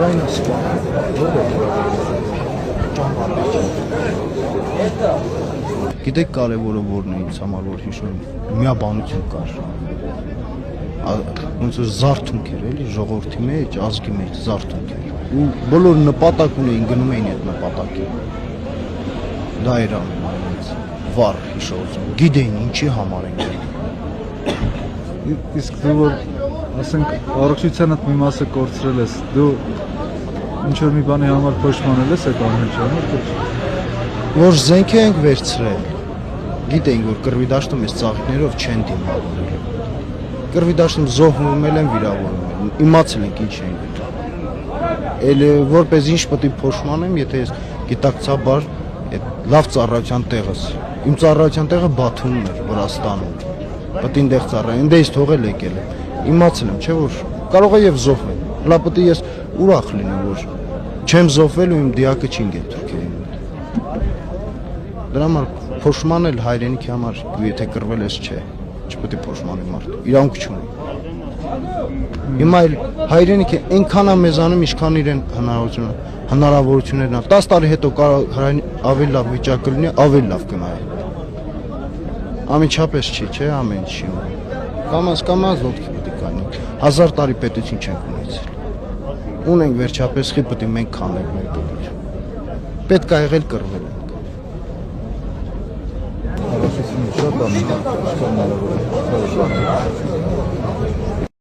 Հարայինը սպան։ Գիտեք կարևորը որն է ինձ համար, որ հիշում միաբանություն կար։ Ոնց որ զարթունք էր էլի ժողովրդի մեջ, ազգի մեջ զարթունք էր։ Ու բոլորը նպատակ ունեին, գնում էին այդ նպատակին։ Դա էր ամենից վառ հիշողություն։ Գիտեին ինչի համար են գնում։ Իսկ դու որ ասենք առողջությանդ մի մասը կորցրել ես, դու ինչ որ մի բանի համար փոշմանել ես այդ ամենի համար, որ զենք ենք վերցրել։ Գիտեինք որ կռվի դաշտում այս ծաղիկներով չեն դիմավորել։ Կռվի դաշտում զոհվում են վիրավորում են։ Իմացել ենք ինչ են գտել։ Էլ որպես ինչ պետք է փոշմանեմ, եթե ես գիտակցաբար այդ լավ ծառայության տեղս։ Իմ ծառայության տեղը Բաթումն էր, Վրաստանում։ Պետք է այնտեղ ծառայեմ, այնտեղից թողել եկել եմ։ Իմացել եմ, չէ՞ որ կարող է եւ զոհվել։ Լավ պետք է ես ուրախ լինեմ, որ չեմ զոհվել ու իմ դիակը չի ընկել Թուրքիայի մոտ։ Դրա համար փոշմանել հայրենիքի համար, եթե կռվել ես, չէ, չպետք է փոշմանի մարդ։ Իրանք չունի։ Հիմա էլ հայրենիքը այնքան է մեզանում, ինչքան իրեն հնարավորություններն են։ 10 տարի հետո կարող ավելի լավ վիճակը լինի, ավելի լավ կնայի։ Ամենչապես չի, չէ, ամեն ինչի։ Կամաց ոտքի պետք է կանի։ 1000 տարի պետություն չենք ունեցել։ Ունենք վերջապես խի պետք է մենք քանենք մեր պետություն։ Պետք է եղել կռվել ենք։ առողջությունը շատ ամեն